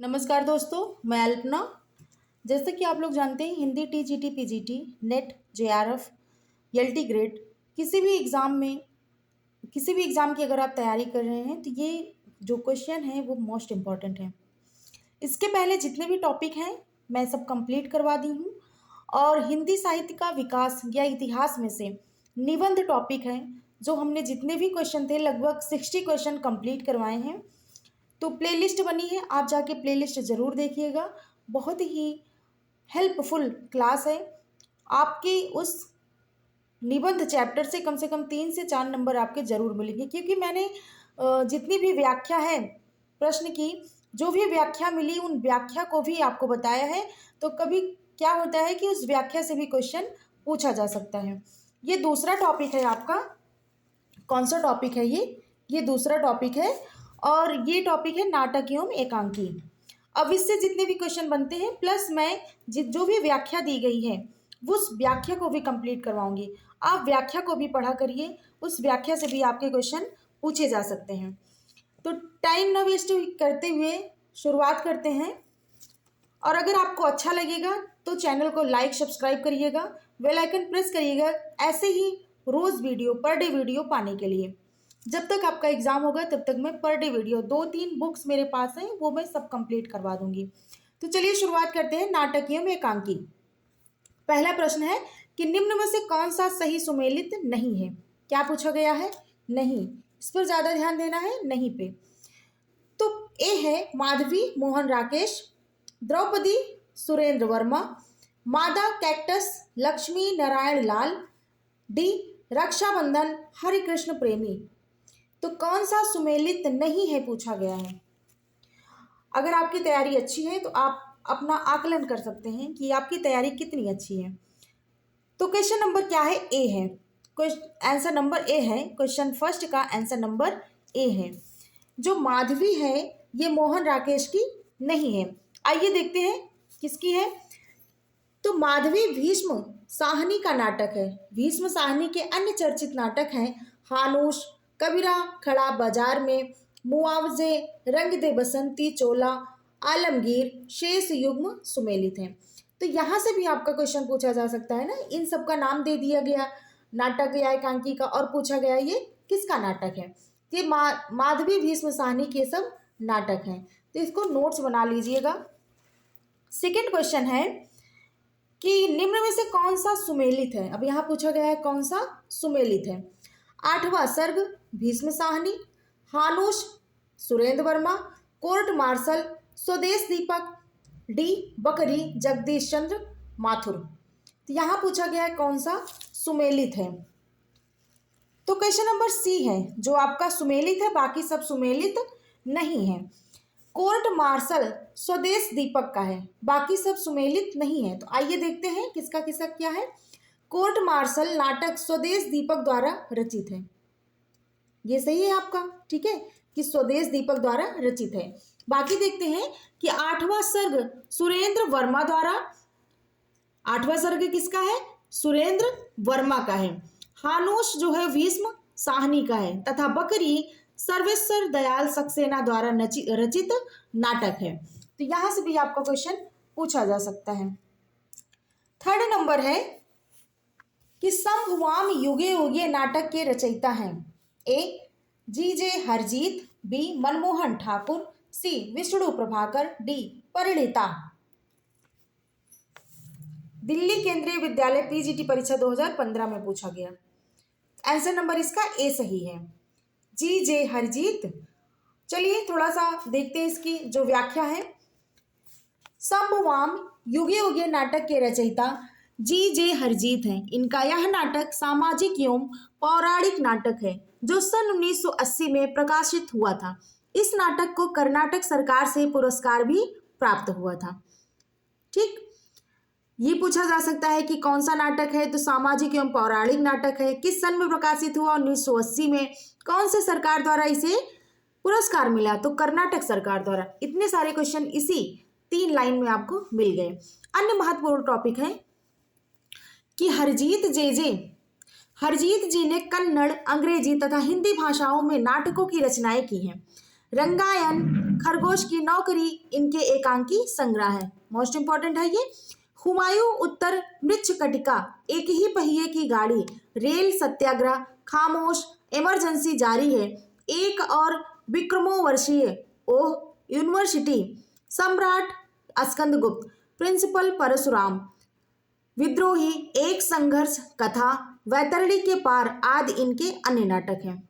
नमस्कार दोस्तों, मैं अल्पना। जैसे कि आप लोग जानते हैं, Hindi TGT PGT net JRF LT grade किसी भी एग्ज़ाम की अगर आप तैयारी कर रहे हैं तो ये जो क्वेश्चन है वो मोस्ट इम्पॉर्टेंट है। इसके पहले जितने भी टॉपिक हैं मैं सब कंप्लीट करवा दी हूँ। और हिंदी साहित्य का विकास या इतिहास में से निबंध टॉपिक है, जो हमने जितने भी क्वेश्चन थे लगभग 60 क्वेश्चन कंप्लीट करवाए हैं। तो प्लेलिस्ट बनी है, आप जाके प्लेलिस्ट ज़रूर देखिएगा। बहुत ही हेल्पफुल क्लास है। आपकी उस निबंध चैप्टर से कम 3 से 4 नंबर आपके ज़रूर मिलेंगे, क्योंकि मैंने जितनी भी व्याख्या है प्रश्न की, जो भी व्याख्या मिली उन व्याख्या को भी आपको बताया है। तो कभी क्या होता है कि उस व्याख्या से भी क्वेश्चन पूछा जा सकता है। ये दूसरा टॉपिक है आपका। कौन सा टॉपिक है ये दूसरा टॉपिक है, और ये टॉपिक है नाटक एवं एकांकी। अब इससे जितने भी क्वेश्चन बनते हैं प्लस मैं जो भी व्याख्या दी गई है उस व्याख्या को भी कंप्लीट करवाऊंगी। आप व्याख्या को भी पढ़ा करिए, उस व्याख्या से भी आपके क्वेश्चन पूछे जा सकते हैं। तो टाइम न वेस्ट करते हुए शुरुआत करते हैं। और अगर आपको अच्छा लगेगा तो चैनल को लाइक सब्सक्राइब करिएगा, बेल आइकन प्रेस करिएगा, ऐसे ही रोज़ वीडियो पर डे वीडियो पाने के लिए। जब तक आपका एग्ज़ाम होगा तब तक मैं पर डे वीडियो 2-3 बुक्स मेरे पास हैं, वो मैं सब कंप्लीट करवा दूंगी। तो चलिए शुरुआत करते हैं नाटक एवं एकांकी। पहला प्रश्न है कि निम्न में से कौन सा सही सुमेलित नहीं है। क्या पूछा गया है? नहीं। इस पर ज़्यादा ध्यान देना है, नहीं पे। तो ए है माधवी मोहन राकेश, द्रौपदी सुरेंद्र वर्मा, मादा कैक्टस लक्ष्मी नारायण लाल, डी रक्षाबंधन हरिकृष्ण प्रेमी। तो कौन सा सुमेलित नहीं है पूछा गया है। अगर आपकी तैयारी अच्छी है तो आप अपना आकलन कर सकते हैं कि आपकी तैयारी कितनी अच्छी है। तो क्वेश्चन नंबर क्या है? ए है। आंसर नंबर ए है। क्वेश्चन फर्स्ट का आंसर नंबर ए है। जो माधवी है ये मोहन राकेश की नहीं है। आइए देखते हैं किसकी है। तो माधवी भीष्म साहनी का नाटक है। भीष्म साहनी के अन्य चर्चित नाटक हैं हानूश, कबीरा खड़ा बाजार में, मुआवजे, रंग दे बसंती, चोला, आलमगीर, शेष युग्म सुमेलित हैं। तो यहाँ से भी आपका क्वेश्चन पूछा जा सकता है ना। इन सब का नाम दे दिया गया नाटक या एकांकी का, और पूछा गया ये किसका नाटक है। ये माधवी भीष्म साहनी के सब नाटक हैं। तो इसको नोट्स बना लीजिएगा। सेकेंड क्वेश्चन है कि निम्न में से कौन सा सुमेलित है। अब यहाँ पूछा गया है कौन सा सुमेलित है। 8वां सर्ग भीष्म साहनी, हानूश सुरेंद्र वर्मा, कोर्ट मार्शल स्वदेश दीपक, डी बकरी जगदीश चंद्र माथुर। तो यहाँ पूछा गया है कौन सा सुमेलित है। तो क्वेश्चन नंबर सी है जो आपका सुमेलित है, बाकी सब सुमेलित नहीं है। कोर्ट मार्शल स्वदेश दीपक का है, बाकी सब सुमेलित नहीं है। तो आइए देखते हैं किसका किसका क्या है। कोर्ट मार्शल नाटक स्वदेश दीपक द्वारा रचित है। ये सही है आपका, ठीक है, कि स्वदेश दीपक द्वारा रचित है। बाकी देखते हैं कि 8वां सर्ग सुरेंद्र वर्मा द्वारा। 8वां सर्ग किसका है? सुरेंद्र वर्मा का है। हानूश जो है भीष्म साहनी का है, तथा बकरी सर्वेश्वर दयाल सक्सेना द्वारा रचित नाटक है। तो यहां से भी आपका क्वेश्चन पूछा जा सकता है। थर्ड नंबर है कि संभवाम युगे युगे नाटक के रचयिता हैं। ए जी.जे. हरजीत, बी मनमोहन ठाकुर, सी विष्णु प्रभाकर, डी परिणीता। दिल्ली केंद्रीय विद्यालय पीजीटी परीक्षा 2015 में पूछा गया। आंसर नंबर इसका ए सही है, जी.जे. हरजीत। चलिए थोड़ा सा देखते हैं इसकी जो व्याख्या है। संभवाम युगे युगे नाटक के रचयिता जी.जे. हरजीत हैं। इनका यह नाटक सामाजिक एवं पौराणिक नाटक है जो सन 1980 में प्रकाशित हुआ था। इस नाटक को कर्नाटक सरकार से पुरस्कार भी प्राप्त हुआ था। ठीक, ये पूछा जा सकता है कि कौन सा नाटक है। तो सामाजिक एवं पौराणिक नाटक है। किस सन में प्रकाशित हुआ? 1980 में। कौन से सरकार द्वारा इसे पुरस्कार मिला? तो कर्नाटक सरकार द्वारा। इतने सारे क्वेश्चन इसी 3 लाइन में आपको मिल गए। अन्य महत्वपूर्ण टॉपिक है कि हरजीत जी ने कन्नड़, अंग्रेजी तथा हिंदी भाषाओं में नाटकों की रचनाएं की हैं। रंगायन, खरगोश की नौकरी इनके एकांकी संग्रह है। मोस्ट इंपॉर्टेंट है ये। हुमायूं उत्तर मृच्छकटिका, एक ही पहिए की गाड़ी, रेल सत्याग्रह, खामोश, इमरजेंसी जारी है, एक और विक्रमोर्वशीय, ओह यूनिवर्सिटी, सम्राट स्कंदगुप्त, प्रिंसिपल परशुराम, विद्रोही, एक संघर्ष, कथा, वैतरणी के पार आदि इनके अन्य नाटक हैं।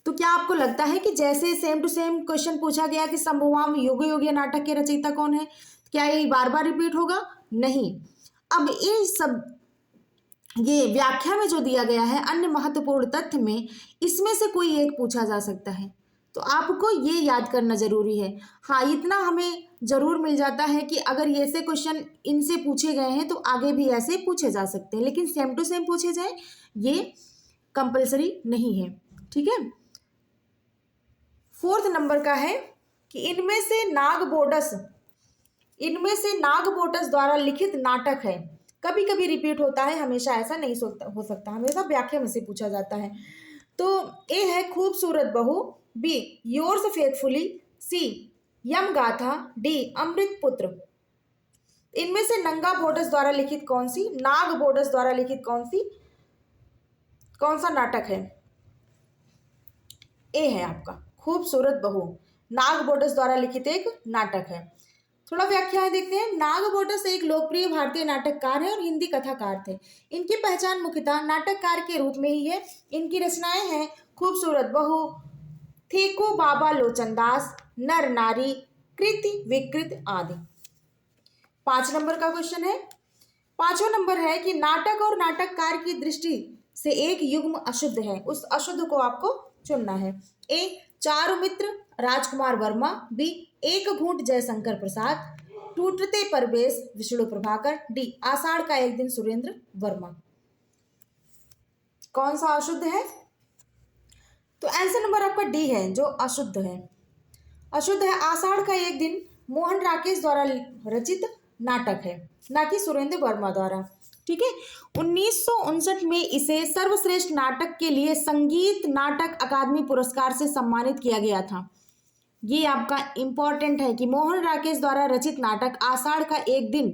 तो क्या आपको लगता है कि जैसे सेम टू सेम क्वेश्चन पूछा गया कि संभवाम युग युगीय नाटक के रचयिता कौन है, क्या ये बार बार रिपीट होगा? नहीं। अब ये सब ये व्याख्या में जो दिया गया है अन्य महत्वपूर्ण तथ्य में, इसमें से कोई एक पूछा जा सकता है, तो आपको ये याद करना जरूरी है। हाँ, इतना हमें जरूर मिल जाता है कि अगर ये ऐसे क्वेश्चन इनसे पूछे गए हैं तो आगे भी ऐसे पूछे जा सकते हैं, लेकिन सेम टू सेम पूछे जाए ये कंपलसरी नहीं है। ठीक है। 4th नंबर का है कि इनमें से नागबोडस द्वारा लिखित नाटक है। कभी कभी रिपीट होता है, हमेशा ऐसा नहीं हो सकता, हमेशा व्याख्या में से पूछा जाता है। तो ए है खूबसूरत बहू, बी योर्स फेथफुली, सी यम गाथा, डी अमृत पुत्र। इनमें से नागबोडस द्वारा लिखित कौन सा नाटक है? ए है आपका खूबसूरत बहू, नागबोडस द्वारा लिखित एक नाटक है। थोड़ा व्याख्याएं देखते हैं। नागबोडस एक लोकप्रिय भारतीय नाटककार है और हिंदी कथाकार थे। इनकी पहचान मुख्यतः नाटककार के रूप में ही है। इनकी रचनाएं हैं खूबसूरत बहू, थेको बाबा लोचनदास, नर नारी, कृति विकृत आदि। 5 नंबर का क्वेश्चन है। 5वां नंबर है कि नाटक और नाटककार की दृष्टि से एक युग्म अशुद्ध है, उस अशुद्ध को आपको चुनना है। ए चारुमित्र राजकुमार वर्मा, बी एक घूंट जयशंकर प्रसाद, टूटते परवेश विष्णु प्रभाकर, डी आषाढ़ का एक दिन सुरेंद्र वर्मा। कौन सा अशुद्ध है? तो आंसर नंबर आपका डी है, जो अशुद्ध है। अशुद्ध है आषाढ़ का एक दिन, मोहन राकेश द्वारा रचित नाटक है, ना कि सुरेंद्र वर्मा द्वारा। ठीक है। 1959 में इसे सर्वश्रेष्ठ नाटक के लिए संगीत नाटक अकादमी पुरस्कार से सम्मानित किया गया था। ये आपका इंपॉर्टेंट है कि मोहन राकेश द्वारा रचित नाटक आषाढ़ का एक दिन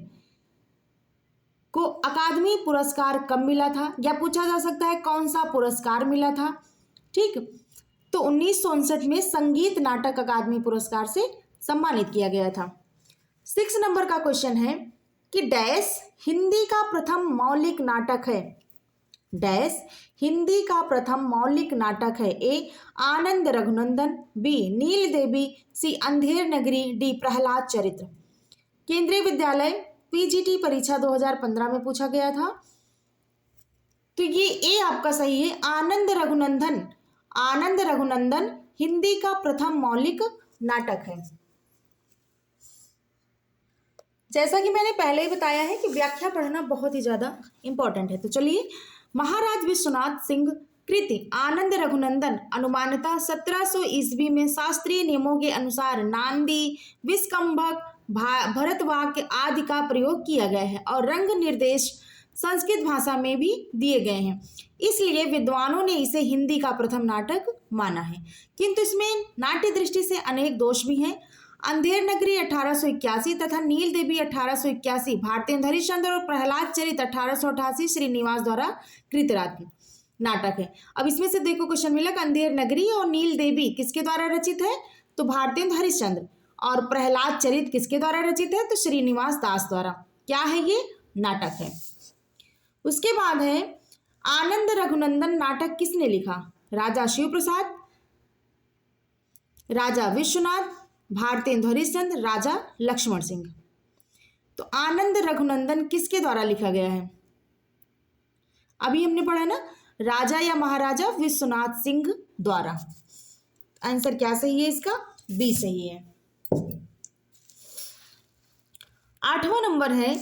को अकादमी पुरस्कार कब मिला था, या पूछा जा सकता है कौन सा पुरस्कार मिला था। ठीक। तो 1959 में संगीत नाटक अकादमी पुरस्कार से सम्मानित किया गया था। 6 नंबर का क्वेश्चन है कि डैश हिंदी का प्रथम मौलिक नाटक है। डैश हिंदी का प्रथम मौलिक नाटक है। ए आनंद रघुनंदन, बी नील देवी, सी अंधेर नगरी, डी प्रहलाद चरित्र। केंद्रीय विद्यालय पीजीटी परीक्षा 2015 में पूछा गया था। तो ये ए आपका सही है, आनंद रघुनंदन हिंदी का प्रथम मौलिक नाटक है। जैसा कि मैंने पहले ही बताया है कि व्याख्या पढ़ना बहुत ही ज्यादा इंपॉर्टेंट है। तो चलिए, महाराज विश्वनाथ सिंह कृति आनंद रघुनंदन अनुमानतः 1700 ईस्वी में शास्त्रीय नियमों के अनुसार नांदी, विस्कंभक, भरतवाक्य आदि का प्रयोग किया गया है और रंग निर्देश संस्कृत भाषा में भी दिए गए हैं, इसलिए विद्वानों ने इसे हिंदी का प्रथम नाटक माना है। किंतु इसमें नाट्य दृष्टि से अनेक दोष भी हैं। अंधेर नगरी 1881 तथा नील देवी 1881 भारतेंद्र हरिश्चंद्र और प्रहलाद चरित 1888 श्रीनिवास द्वारा कृत नाटक है। अब इसमें से देखो क्वेश्चन मिला कि अंधेर नगरी और नील देवी किसके द्वारा रचित है, तो भारतेंद्र हरिश्चंद्र, और प्रहलाद चरित किसके द्वारा रचित है, तो श्रीनिवास दास द्वारा। क्या है ये? नाटक है। उसके बाद है आनंद रघुनंदन नाटक किसने लिखा? राजा शिव प्रसाद, राजा विश्वनाथ, भारतेंद्र हरिश्चंद्र, राजा लक्ष्मण सिंह। तो आनंद रघुनंदन किसके द्वारा लिखा गया है? अभी हमने पढ़ा ना, राजा या महाराजा विश्वनाथ सिंह द्वारा। आंसर क्या सही है इसका? बी सही है। 8वां नंबर है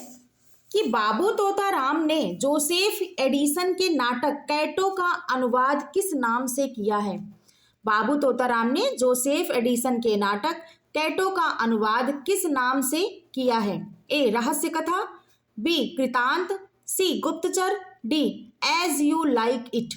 कि बाबू तोताराम ने जोसेफ एडिसन के नाटक कैटो का अनुवाद किस नाम से किया है? बाबू तोताराम ने जोसेफ एडिसन के नाटक कैटो का अनुवाद किस नाम से किया है? ए रहस्य कथा, बी कृतांत, सी गुप्तचर, D as you like it.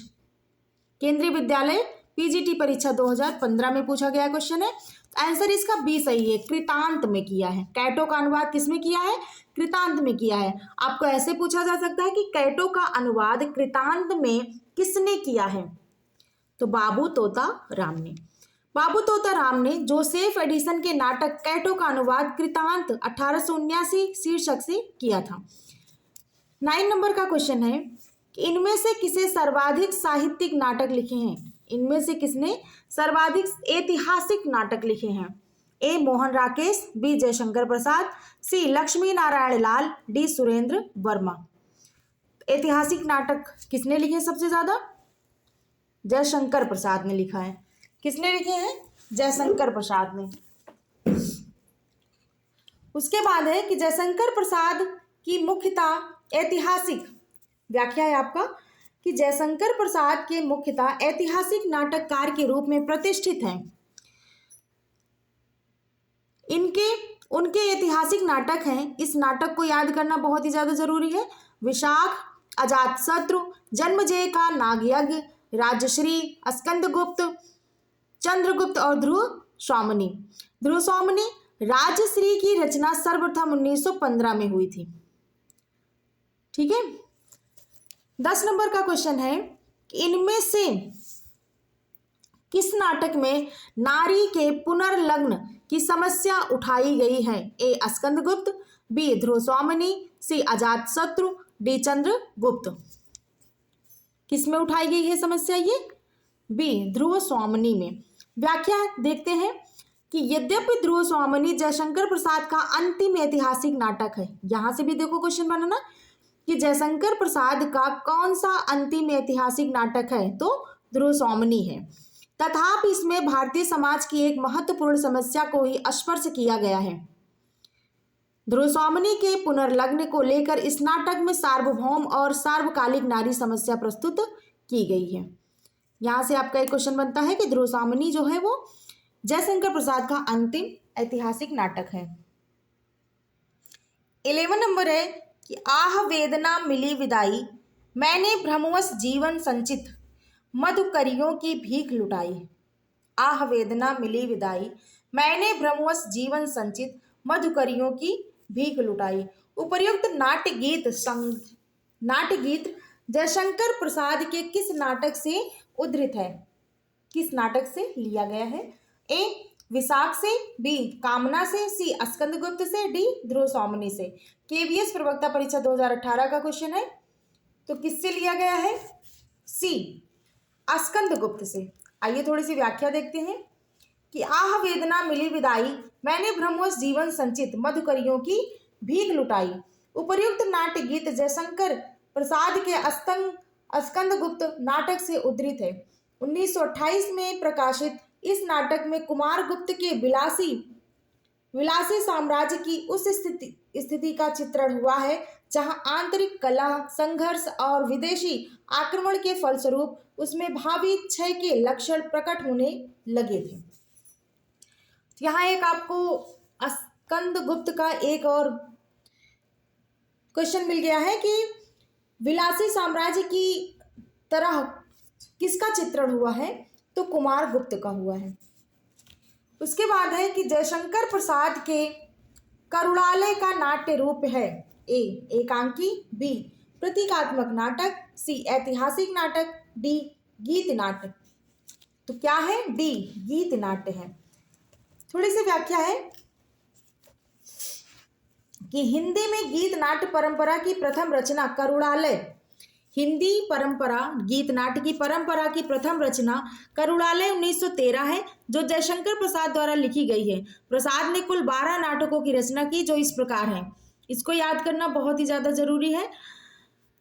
Kendriya Vidyalaya PGT परीक्षा 2015 में पूछा गया क्वेश्चन है। आंसर इसका बी सही है, कृतांत में किया है। कैटो का अनुवाद किसमें किया है? कृतांत में किया है। आपको ऐसे पूछा जा सकता है कि कैटो का अनुवाद कृतांत में किसने किया है? तो बाबू तोता राम ने। बाबू तोता राम ने जोसेफ एडिसन के नाटक कैटो का अनुवाद कृतांत 1879 शीर्षक से किया था। 9 नंबर का क्वेश्चन है कि इनमें से किसे सर्वाधिक साहित्यिक नाटक लिखे हैं? इनमें से किसने सर्वाधिक ऐतिहासिक नाटक लिखे हैं? ए मोहन राकेश, बी जयशंकर प्रसाद, सी लक्ष्मी नारायण लाल, डी सुरेंद्र वर्मा। ऐतिहासिक नाटक किसने लिखे सबसे ज्यादा? जयशंकर प्रसाद ने लिखा है। किसने लिखे हैं? जयशंकर प्रसाद ने। उसके बाद है कि जयशंकर प्रसाद की मुख्यतः ऐतिहासिक व्याख्या है आपका कि जयशंकर प्रसाद के मुख्यतः ऐतिहासिक नाटककार के रूप में प्रतिष्ठित हैं। उनके ऐतिहासिक नाटक हैं। इस नाटक को याद करना बहुत ही ज्यादा जरूरी है। विशाख, अजातशत्रु, जन्मजय का नागयज्ञ, राजश्री, स्कंदगुप्त, चंद्रगुप्त और ध्रुव स्वामिनी। ध्रुव स्वामिनी राजश्री की रचना सर्वप्रथम 1915 में हुई थी। ठीक है। 10 नंबर का क्वेश्चन है कि इनमें से किस नाटक में नारी के पुनर्लग्न की समस्या उठाई गई है? ए स्कंदगुप्त, बी ध्रुव स्वामिनी, सी अजातशत्रु, डी चंद्रगुप्त। किसमें उठाई गई है समस्या? ये बी ध्रुव स्वामिनी में। व्याख्या देखते हैं कि यद्यपि ध्रुव स्वामिनी जयशंकर प्रसाद का अंतिम ऐतिहासिक नाटक है। यहां से भी देखो क्वेश्चन बनाना कि जयशंकर प्रसाद का कौन सा अंतिम ऐतिहासिक नाटक है? तो ध्रुव स्वामिनी है। तथापि इसमें भारतीय समाज की एक महत्वपूर्ण समस्या को ही स्पर्श किया गया है। ध्रुव स्वामिनी के पुनर्लग्न को लेकर इस नाटक में सार्वभौम और सार्वकालिक नारी समस्या प्रस्तुत की गई है। यहां से आपका एक क्वेश्चन बनता है कि ध्रुव स्वामिनी जो है वो जयशंकर प्रसाद का अंतिम ऐतिहासिक नाटक है। 11 नंबर है कि आह वेदना मिली विदाई, मैंने भ्रमवश जीवन संचित, मधुकरियों की भीख लुटाई। आह वेदना मिली विदाई, मैंने भ्रमवश जीवन संचित, मधुकरियों की भीख लुटाई। उपर्युक्त नाट्य गीत जयशंकर प्रसाद के किस नाटक से उद्धृत है? किस नाटक से लिया गया है? ए विशाख से, बी कामना से, सी स्कंदगुप्त से, डी ध्रुव स्वामिनी से। केवीएस प्रवक्ता परीक्षा 2018 का क्वेश्चन है। तो किससे लिया गया है? सी स्कंदगुप्त से। आइए थोड़ी सी व्याख्या देखते हैं कि आह वेदना मिली विदाई, मैंने भ्रमवश जीवन संचित, मधुकरियों की भीख लुटाई। उपर्युक्त नाट्य गीत जयशंकर प्रसाद के स्कंदगुप्त नाटक से उद्धृत है। 1928 में प्रकाशित इस नाटक में कुमार गुप्त के विलासी साम्राज्य की उस स्थिति का चित्रण हुआ है जहां आंतरिक कलह, संघर्ष और विदेशी आक्रमण के फलस्वरूप उसमें भावी क्षय के लक्षण प्रकट होने लगे थे। यहाँ एक आपको स्कंदगुप्त का एक और क्वेश्चन मिल गया है कि विलासी साम्राज्य की तरह किसका चित्रण हुआ है? तो कुमार गुप्त का हुआ है। उसके बाद है कि जयशंकर प्रसाद के करुणालय का नाट्य रूप है। ए एकांकी, बी प्रतीकात्मक नाटक, सी ऐतिहासिक नाटक, डी गीत नाटक। तो क्या है? डी गीत नाट्य है। थोड़ी सी व्याख्या है कि हिंदी में गीत नाट्य परंपरा की प्रथम रचना करुणालय, हिंदी परंपरा गीत नाट्य की परंपरा की प्रथम रचना करुणालय 1913 है जो जयशंकर प्रसाद द्वारा लिखी गई है। प्रसाद ने कुल 12 नाटकों की रचना की जो इस प्रकार है। इसको याद करना बहुत ही ज्यादा जरूरी है।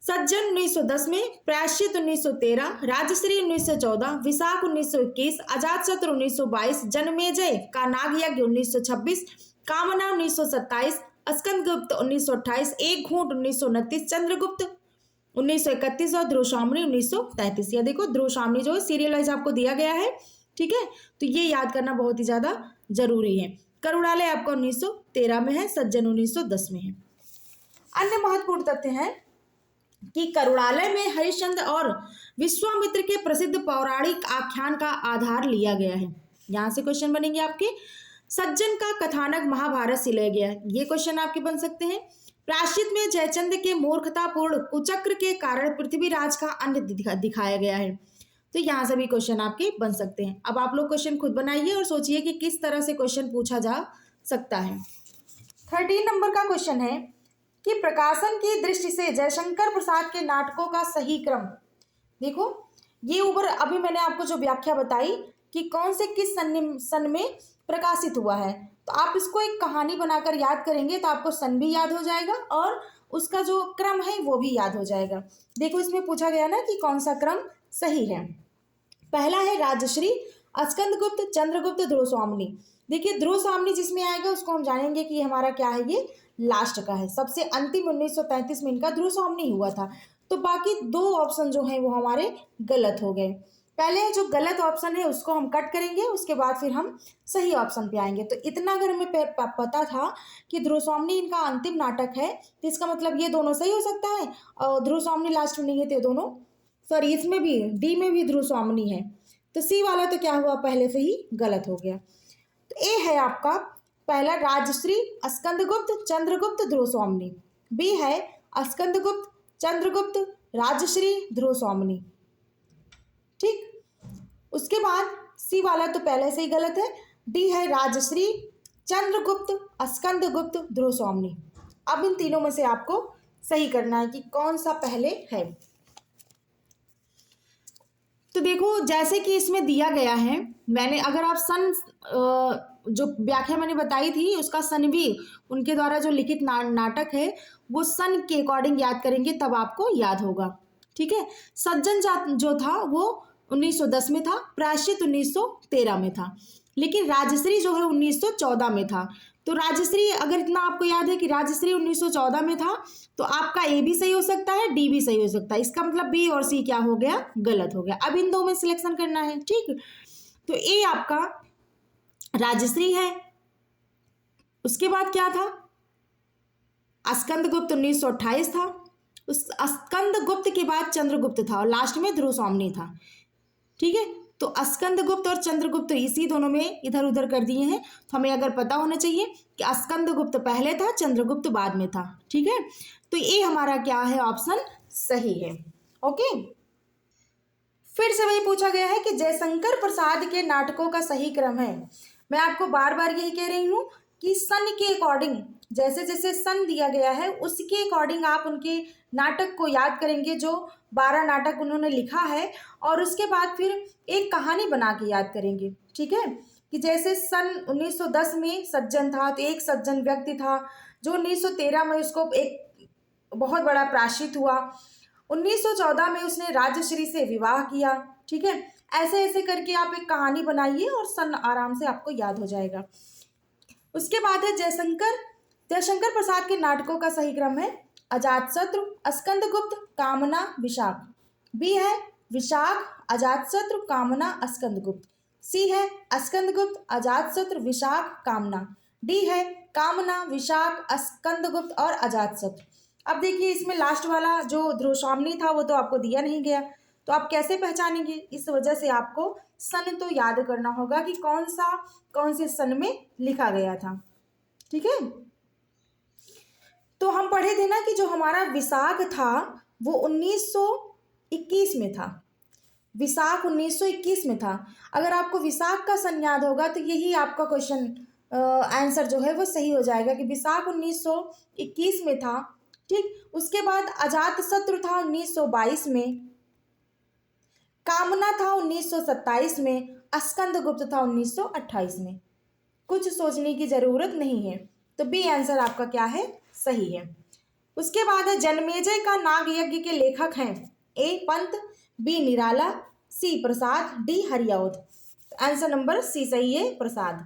सज्जन 1910 में, प्रायश्चित 1913, राजश्री 1914, विशाख 1921, अजातशत्रु 1922, जन्मेजय का नागयज्ञ 1926, कामना 1927, स्कंदगुप्त 1928, एक घूंट 1929, चंद्रगुप्त 1931 और ध्रुव स्वामिनी 1933। या देखो ध्रुव स्वामिनी जो है सीरियल वाइज आपको दिया गया है। ठीक है, तो ये याद करना बहुत ही ज्यादा जरूरी है। करुणालय आपका 1913 में है, सज्जन 1910 में है। अन्य महत्वपूर्ण तथ्य हैं कि करुणालय में हरिश्चंद्र और विश्वामित्र के प्रसिद्ध पौराणिक आख्यान का आधार लिया गया है। यहां से क्वेश्चन बनेंगे आपके। सज्जन का कथानक महाभारत से लिया गया है, ये क्वेश्चन आपके बन सकते हैं। प्रायश्चित में जयचंद के मूर्खतापूर्ण कुचक्र के कारण पृथ्वीराज का अंत दिखाया गया है। तो यहाँ से भी क्वेश्चन आपके बन सकते हैं। अब आप लोग क्वेश्चन खुद बनाइए और सोचिए कि किस तरह से क्वेश्चन पूछा जा सकता है। 13 नंबर का क्वेश्चन है कि प्रकाशन की दृष्टि से जयशंकर प्रसाद के नाटकों का सही क्रम। देखो, ये ऊपर अभी मैंने आपको जो व्याख्या बताई कि कौन से किस सन में प्रकाशित हुआ है, तो आप इसको एक कहानी बनाकर याद करेंगे तो आपको सन भी याद हो जाएगा और उसका जो क्रम है वो भी याद हो जाएगा। देखो, इसमें पूछा गया ना कि कौन सा क्रम सही है। पहला है राजश्री, स्कंदगुप्त, चंद्रगुप्त, ध्रुवस्वामिनी। देखिए, ध्रुवस्वामिनी जिसमें आएगा उसको हम जानेंगे कि हमारा क्या है, ये लास्ट का है। सबसे अंतिम 1933 में इनका ध्रुवस्वामिनी हुआ था। तो बाकी दो ऑप्शन जो हैं वो हमारे गलत हो गए। पहले जो गलत ऑप्शन है उसको हम कट करेंगे, उसके बाद फिर हम सही ऑप्शन पे आएंगे। तो इतना अगर हमें पता था कि ध्रुवस्वामिनी इनका अंतिम नाटक है, तो इसका मतलब ये दोनों सही हो सकता है। और ध्रुवस्वामिनी लास्ट में नहीं है तो दोनों, सॉरी, इसमें भी डी में भी ध्रुवस्वामिनी है, तो सी वाला तो क्या हुआ, पहले से ही गलत हो गया। तो ए है आपका पहला राजश्री, स्कंदगुप्त, चंद्रगुप्त, ध्रुवस्वामिनी। बी है स्कंदगुप्त, चंद्रगुप्त, राजश्री, ध्रुवस्वामिनी। ठीक, उसके बाद सी वाला तो पहले से ही गलत है। डी है राजश्री, चंद्रगुप्त, स्कंदगुप्त, ध्रुवस्वामिनी। अब इन तीनों में से आपको सही करना है कि कौन सा पहले है। तो देखो, जैसे कि इसमें दिया गया है, मैंने अगर आप सन जो व्याख्या मैंने बताई थी उसका सन भी उनके द्वारा जो लिखित नाटक है वो सन के अकॉर्डिंग याद करेंगे तब आपको याद होगा। ठीक है, सज्जन जो था वो 1910 में था, प्रायश्चित 1913 में था, लेकिन राजश्री जो है 1914 में था। तो राजश्री अगर इतना आपको याद है कि राजश्री 1914 में था, तो आपका ए भी सही हो सकता है, डी भी सही हो सकता है। इसका मतलब बी और सी क्या हो गया, गलत हो गया। अब इन दो में सिलेक्शन करना है। ठीक, तो ए आपका राजश्री है। उसके बाद क्या था, स्कंदगुप्त 1928 था। उस स्कंदगुप्त के बाद चंद्रगुप्त था और लास्ट में ध्रुवस्वामिनी था। ठीक है, तो स्कंदगुप्त और चंद्रगुप्त इसी दोनों में इधर उधर कर दिए हैं। तो हमें अगर पता होना चाहिए कि स्कंदगुप्त पहले था, चंद्रगुप्त बाद में था। ठीक है, तो ये हमारा क्या है, ऑप्शन सही है। ओके, फिर से वही पूछा गया है कि जयशंकर प्रसाद के नाटकों का सही क्रम है। मैं आपको बार बार यही कह रही हूँ कि सन के अकॉर्डिंग, जैसे जैसे सन दिया गया है उसके अकॉर्डिंग आप उनके नाटक को याद करेंगे, जो 12 नाटक उन्होंने लिखा है, और उसके बाद फिर एक कहानी बना के याद करेंगे। ठीक है, कि जैसे सन 1910 में सज्जन था, तो एक सज्जन व्यक्ति था जो 1913 में उसको एक बहुत बड़ा प्रायश्चित हुआ। 1914 में उसने राजश्री से विवाह किया। ठीक है, ऐसे ऐसे करके आप एक कहानी बनाइए और सन आराम से आपको याद हो जाएगा। उसके बाद है जयशंकर प्रसाद के नाटकों का सही क्रम है अजातशत्रु, स्कंदगुप्त, कामना, विशाख। बी है विशाख, अजातशत्रु, कामना, स्कंदगुप्त। सी है स्कंदगुप्त, अजातशत्रु, विशाख, कामना। डी है कामना, विशाख, स्कंदगुप्त और अजातशत्रु। अब देखिए, इसमें लास्ट वाला जो ध्रुवस्वामिनी था वो तो आपको दिया नहीं गया, तो आप कैसे पहचानेंगे। इस वजह से आपको सन तो याद करना होगा कि कौन से सन में लिखा गया था। ठीक है, तो हम पढ़े थे ना कि जो हमारा विशाख था वो 1921 में था। विशाख 1921 में था। अगर आपको विशाख का सन याद होगा तो यही आपका क्वेश्चन आंसर जो है वो सही हो जाएगा कि विशाख 1921 में था। ठीक, उसके बाद अजातशत्रु था 1922 में, कामना था 1927 में, स्कंदगुप्त था 1928 में। कुछ सोचने की जरूरत नहीं है, तो बी आंसर आपका क्या है, सही है। उसके बाद है जनमेजय का नाग यज्ञ के लेखक हैं A Pant, B Nirala, C Prasad, D Hariaudh. Answer number C सही है, प्रसाद।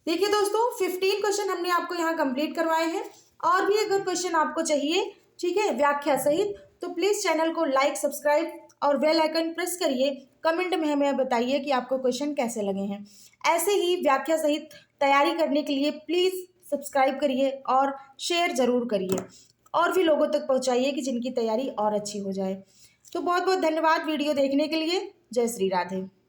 देखिए दोस्तों, 15 क्वेश्चन हमने आपको यहाँ कंप्लीट करवाए हैं। और भी अगर क्वेश्चन आपको चाहिए, ठीक है, व्याख्या सहित, तो प्लीज चैनल को लाइक, सब्सक्राइब और बेल आइकन प्रेस करिए। कमेंट में हमें बताइए कि आपको क्वेश्चन कैसे लगे हैं। ऐसे ही व्याख्या सहित तैयारी करने के लिए प्लीज सब्सक्राइब करिए और शेयर जरूर करिए। और भी लोगों तक पहुँचाइए कि जिनकी तैयारी और अच्छी हो जाए। तो बहुत बहुत धन्यवाद वीडियो देखने के लिए। जय श्री राधे।